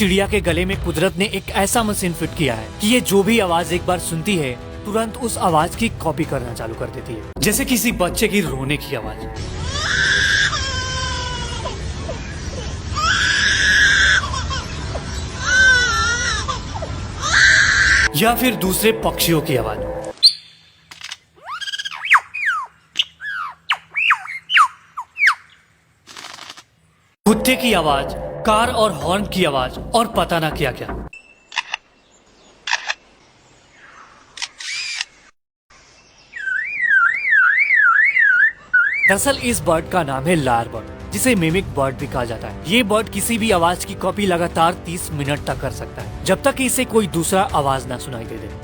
चिड़िया के गले में कुदरत ने एक ऐसा मशीन फिट किया है कि ये जो भी आवाज एक बार सुनती है तुरंत उस आवाज की कॉपी करना चालू कर देती है, जैसे किसी बच्चे की रोने की आवाज, या फिर दूसरे पक्षियों की आवाज। कुत्ते की आवाज, कार और हॉर्न की आवाज और पता ना क्या क्या। दरअसल इस बर्ड का नाम है लायर बर्ड, जिसे मिमिक बर्ड भी कहा जाता है। ये बर्ड किसी भी आवाज की कॉपी लगातार 30 मिनट तक कर सकता है, जब तक कि इसे कोई दूसरा आवाज ना सुनाई दे।